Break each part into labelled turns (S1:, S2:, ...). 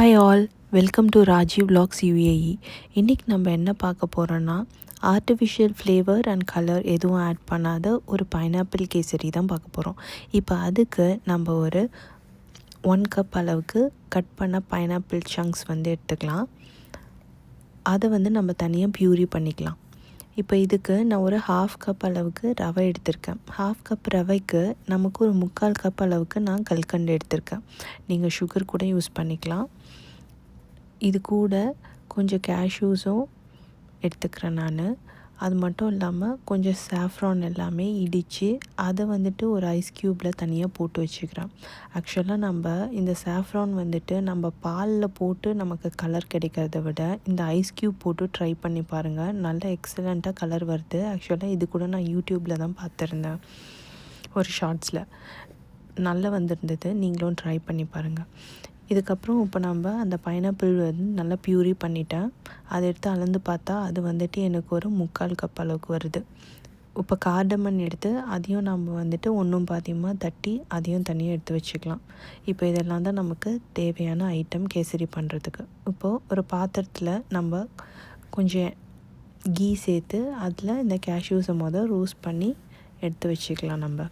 S1: Hi all, welcome to Rajiv vlogs UAE. இன்றைக்கி நம்ம என்ன பார்க்க போகிறோன்னா, ஆர்டிஃபிஷியல் ஃப்ளேவர் அண்ட் கலர் எதுவும் ஆட் பண்ணாத ஒரு பைனாப்பிள் கேசரி தான் பார்க்க போகிறோம். இப்போ அதுக்கு நம்ம ஒரு 1 கப் அளவுக்கு கட் பண்ண பைனாப்பிள் சங்க்ஸ் எடுத்துக்கலாம். அதை நம்ம தனியாக பியூரி பண்ணிக்கலாம். இப்போ இதுக்கு நான் ஒரு 1/2 கப் அளவுக்கு ரவை எடுத்திருக்கேன். 1/2 கப் ரவைக்கு நமக்கு ஒரு 3/4 கப் அளவுக்கு நான் கல்கண்டு எடுத்திருக்கேன். நீங்கள் சுகர் கூட யூஸ் பண்ணிக்கலாம். இது கூட கொஞ்சம் கேஷ்யூஸும் எடுத்துக்கிறேன் நான். அது மட்டும் இல்லாமல் கொஞ்சம் சாஃப்ரான் எல்லாமே இடித்து அதை ஒரு ஐஸ் க்யூப்பில் தனியாக போட்டு வச்சுக்கிறேன். ஆக்சுவலாக நம்ம இந்த சாஃப்ரான் நம்ம பாலில் போட்டு நமக்கு கலர் கிடைக்கிறத விட இந்த ஐஸ் க்யூப் போட்டு ட்ரை பண்ணி பாருங்கள். நல்ல எக்ஸலண்ட்டாக கலர் வருது. ஆக்சுவலாக இது கூட நான் யூடியூப்பில் தான் பார்த்துருந்தேன், ஒரு ஷார்ட்ஸில் நல்லா வந்திருந்தது. நீங்களும் ட்ரை பண்ணி பாருங்கள். இதுக்கப்புறம் இப்போ நம்ம அந்த பைனாப்பிள் நல்லா பியூரி பண்ணிட்டேன். அதை எடுத்து அளந்து பார்த்தா அது எனக்கு ஒரு 3/4 கப் அளவுக்கு வருது. இப்போ கார்டமன் எடுத்து அதையும் நம்ம ஒன்றும் பாதியமாக தட்டி அதையும் தனியாக எடுத்து வச்சுக்கலாம். இப்போ இதெல்லாம் தான் நமக்கு தேவையான ஐட்டம் கேசரி பண்ணுறதுக்கு. இப்போது ஒரு பாத்திரத்தில் நம்ம கொஞ்சம் கீ சேர்த்து அதில் இந்த கேஷ்யூஸை ரோஸ்ட் பண்ணி எடுத்து வச்சுக்கலாம்.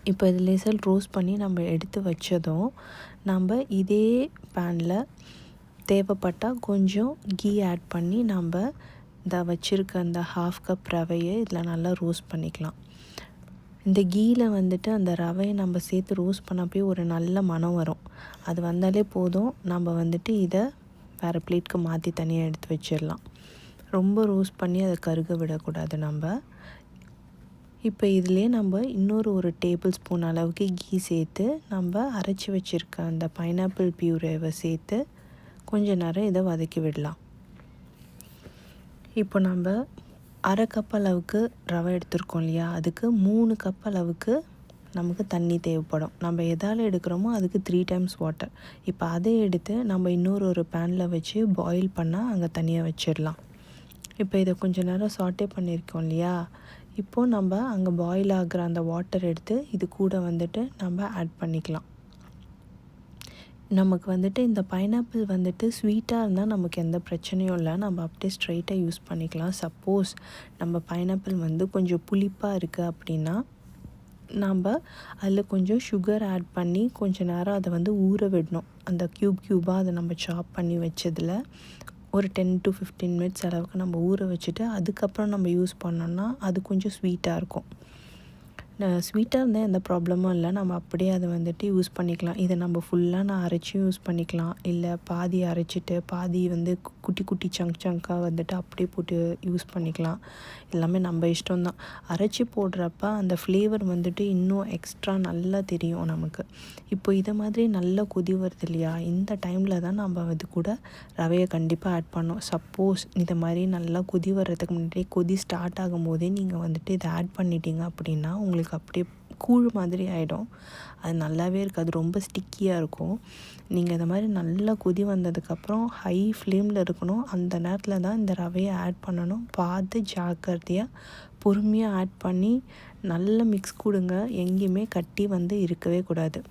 S1: இப்போ இது லேசாக ரோஸ்ட் பண்ணி நம்ம எடுத்து வச்சதும் நம்ம இதே பேனில் தேவைப்பட்டால் கொஞ்சம் கீ ஆட் பண்ணி நம்ம இந்த வச்சுருக்க அந்த 1/2 கப் ரவையை இதில் நல்லா ரோஸ்ட் பண்ணிக்கலாம். இந்த கீயில் அந்த ரவையை நம்ம சேர்த்து ரோஸ்ட் பண்ணப்போ ஒரு நல்ல மனம் வரும். அது வந்தாலே போதும். நம்ம இதை வேறு பிளேட்க்கு மாற்றி தனியாக எடுத்து வச்சிடலாம். ரொம்ப ரோஸ்ட் பண்ணி அதை கருக விடக்கூடாது. இப்போ இதிலே நம்ம இன்னொரு ஒரு டேபிள் ஸ்பூன் அளவுக்கு கீ சேர்த்து நம்ம அரைச்சி வச்சுருக்க அந்த பைனாப்பிள் பியூரேவை சேர்த்து கொஞ்சம் நேரம் இதை வதக்கி விடலாம். இப்போ நம்ம 1/2 கப் அளவுக்கு ரவை எடுத்துருக்கோம் இல்லையா, அதுக்கு 3 கப் அளவுக்கு நமக்கு தண்ணி தேவைப்படும். நம்ம எதால் எடுக்கிறோமோ அதுக்கு 3 டைம்ஸ் வாட்டர். இப்போ அதை எடுத்து நம்ம இன்னொரு பேனில் வச்சு பாயில் பண்ணால் அங்கே தனியாக வச்சிடலாம். இப்போ இதை கொஞ்சம் நேரம் சாட்டே பண்ணியிருக்கோம் இல்லையா, இப்போது நம்ம அங்கே பாயில் ஆகிற அந்த வாட்டர் எடுத்து இது கூட நம்ம ஆட் பண்ணிக்கலாம். நமக்கு இந்த பைனாப்பிள் ஸ்வீட்டாக இருந்தால் நமக்கு எந்த பிரச்சனையும் இல்லை. நம்ம அப்படியே ஸ்ட்ரைட்டாக யூஸ் பண்ணிக்கலாம். சப்போஸ் நம்ம பைனாப்பிள் கொஞ்சம் புளிப்பாக இருக்குது அப்படின்னா நம்ம அதில் கொஞ்சம் சுகர் ஆட் பண்ணி கொஞ்சம் நேரம் அதை ஊற விடணும். அந்த க்யூபாக அதை நம்ம சாப் பண்ணி வச்சதில் ஒரு 10 to 15 மினிட்ஸ் அளவுக்கு நம்ம ஊற வச்சுட்டு அதுக்கப்புறம் நம்ம யூஸ் பண்ணோன்னா அது கொஞ்சம் ஸ்வீட்டாக இருக்கும். ஸ்வீட்டாக இருந்தால் எந்த ப்ராப்ளமும் இல்லை. நம்ம அப்படியே அதை யூஸ் பண்ணிக்கலாம். இதை நம்ம ஃபுல்லாக நான் அரைச்சி யூஸ் பண்ணிக்கலாம். இல்லை பாதி அரைச்சிட்டு பாதி குட்டி குட்டி சங்காக அப்படியே போட்டு யூஸ் பண்ணிக்கலாம். எல்லாமே நம்ம இஷ்டம்தான். அரைச்சி போடுறப்ப அந்த ஃப்ளேவர் இன்னும் எக்ஸ்ட்ரா நல்லா தெரியும் நமக்கு. இப்போ இதை மாதிரி நல்லா கொதி வருது இல்லையா, இந்த டைமில் தான் நம்ம அது கூட ரவையை கண்டிப்பாக ஆட் பண்ணோம். சப்போஸ் இதை மாதிரி நல்லா கொதி வர்றதுக்கு முன்னாடி கொதி ஸ்டார்ட் ஆகும் போதே நீங்கள் இதை ஆட் பண்ணிட்டீங்க அப்படின்னா உங்களுக்கு அப்படியே கூழ் மாதிரி ஆகிடும். அது நல்லாவே இருக்காது, ரொம்ப ஸ்டிக்கியாக இருக்கும். நீங்கள் இந்த மாதிரி நல்லா கொதி வந்ததுக்கப்புறம் ஹை ஃப்ளேமில் இருக்கணும். அந்த நேரத்தில் தான் இந்த ரவையை ஆட் பண்ணணும். பார்த்து ஜாக்கிரதையாக பொறுமையாக ஆட் பண்ணி நல்லா மிக்ஸ் கொடுங்க. எங்கேயுமே கட்டி இருக்கவே கூடாது.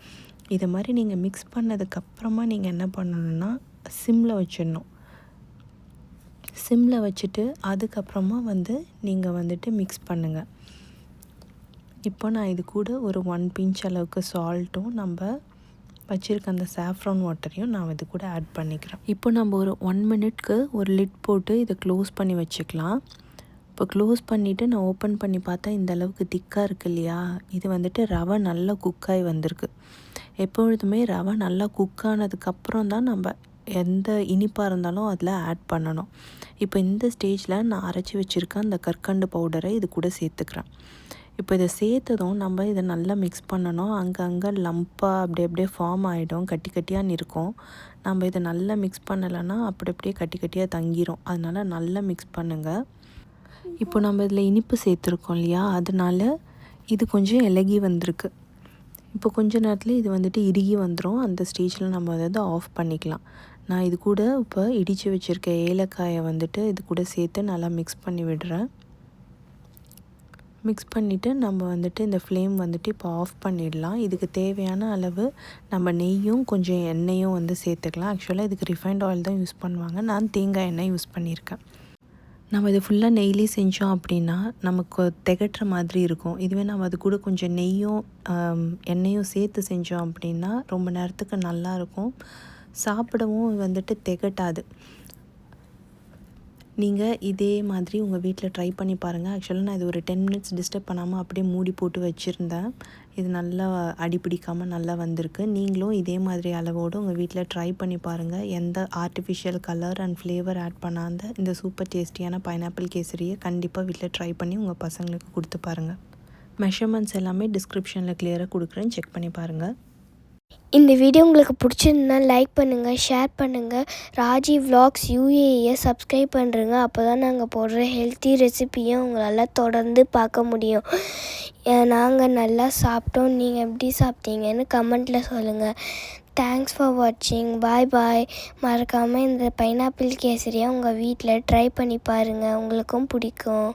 S1: இதை மாதிரி நீங்கள் மிக்ஸ் பண்ணதுக்கப்புறமா நீங்கள் என்ன பண்ணணுன்னா சிம்மில் வச்சிடணும். சிம்மில் வச்சுட்டு அதுக்கப்புறமா நீங்கள் மிக்ஸ் பண்ணுங்கள். இப்போ நான் இது கூட ஒரு 1 பிஞ்ச் அளவுக்கு சால்ட்டும் நம்ம வச்சுருக்க அந்த சாஃப்ரான் வாட்டரையும் நான் இது கூட ஆட் பண்ணிக்கிறேன். இப்போ நம்ம ஒரு 1 மினிட்க்கு ஒரு லிட் போட்டு இதை க்ளோஸ் பண்ணி வச்சுக்கலாம். இப்போ க்ளோஸ் பண்ணிவிட்டு நான் ஓப்பன் பண்ணி பார்த்தா இந்த அளவுக்கு திக்காக இருக்குது இல்லையா, இது ரவை நல்லா குக்காகி வந்திருக்கு. எப்பொழுதுமே ரவை நல்லா குக்கானதுக்கப்புறம் தான் நம்ம எந்த இனிப்பாக இருந்தாலும் அதில் ஆட் பண்ணணும். இப்போ இந்த ஸ்டேஜில் நான் அரைச்சி வச்சுருக்கேன் அந்த கற்கண்டு பவுடரை இது கூட சேர்த்துக்கிறேன். இப்போ இதை சேர்த்ததும் நம்ம இதை நல்லா மிக்ஸ் பண்ணணும். அங்கங்கே லம்பாக அப்படியே ஃபார்ம் ஆகிடும், கட்டி கட்டியாக இருக்கும். நம்ம இதை நல்லா மிக்ஸ் பண்ணலைன்னா அப்படியே கட்டி கட்டியாக தங்கிரும். அதனால் நல்லா மிக்ஸ் பண்ணுங்கள். இப்போ நம்ம இதில் இனிப்பு சேர்த்துருக்கோம் இல்லையா, அதனால் இது கொஞ்சம் இலகி வந்திருக்கு. இப்போ கொஞ்ச நேரத்தில் இது இறுகி வந்துடும். அந்த ஸ்டேஜில் நம்ம ஆஃப் பண்ணிக்கலாம். நான் இது கூட இப்போ இடித்து வச்சுருக்க ஏலக்காயை இது கூட சேர்த்து நல்லா மிக்ஸ் பண்ணி விடுறேன். மிக்ஸ் பண்ணிவிட்டு நம்ம வந்துட்டு இந்த ஃப்ளேம் வந்துட்டு இப்போ ஆஃப் பண்ணிடலாம். இதுக்கு தேவையான அளவு நம்ம நெய்யும் கொஞ்சம் எண்ணெயும் வந்து சேர்த்துக்கலாம். ஆக்சுவலாக இதுக்கு ரிஃபைண்ட் ஆயில் தான் யூஸ் பண்ணுவாங்க. நான் தேங்காய் எண்ணெய் யூஸ் பண்ணியிருக்கேன். நம்ம இது ஃபுல்லாக நெய்லேயே செஞ்சோம் அப்படின்னா நமக்கு திகட்டுற மாதிரி இருக்கும். இதுவே நம்ம அது கூட கொஞ்சம் நெய்யும் எண்ணெயும் சேர்த்து செஞ்சோம் அப்படின்னா ரொம்ப நேரத்துக்கு நல்லாயிருக்கும். சாப்பிடவும் வந்துட்டு திகட்டாது. நீங்கள் இதே மாதிரி உங்கள் வீட்டில் ட்ரை பண்ணி பாருங்கள். ஆக்சுவலாக நான் இது ஒரு 10 மினிட்ஸ் டிஸ்டர்ப் பண்ணாமல் அப்படியே மூடி போட்டு வச்சுருந்தேன். இது நல்லா அடிப்பிடிக்காமல் நல்லா வந்திருக்கு. நீங்களும் இதே மாதிரி அளவோடு உங்கள் வீட்டில் ட்ரை பண்ணி பாருங்கள். எந்த artificial colour and flavour add பண்ணாத இந்த சூப்பர் டேஸ்டியான பைனாப்பிள் கேசரியை கண்டிப்பாக வீட்டில் ட்ரை பண்ணி உங்கள் பசங்களுக்கு கொடுத்து பாருங்கள். மெஷர்மெண்ட்ஸ் எல்லாமே டிஸ்கிரிப்ஷனில் கிளியராக கொடுக்குறேன், செக் பண்ணி பாருங்கள்.
S2: இந்த வீடியோ உங்களுக்கு பிடிச்சிருந்தா லைக் பண்ணுங்கள், ஷேர் பண்ணுங்கள். ராஜி விலாக்ஸ் யூஏஏ சப்ஸ்கிரைப் பண்ணுறங்க. அப்போ தான் நாங்கள் போடுற ஹெல்த்தி ரெசிபியை உங்களால் தொடர்ந்து பார்க்க முடியும். நாங்கள் நல்லா சாப்பிட்டோம், நீங்கள் எப்படி சாப்பிட்டீங்கன்னு கமெண்ட்டில் சொல்லுங்கள். தேங்க்ஸ் ஃபார் வாட்சிங். பாய் பாய். மறக்காமல் இந்த பைனாப்பிள் கேசரியை உங்கள் வீட்டில் ட்ரை பண்ணி பாருங்கள், உங்களுக்கும் பிடிக்கும்.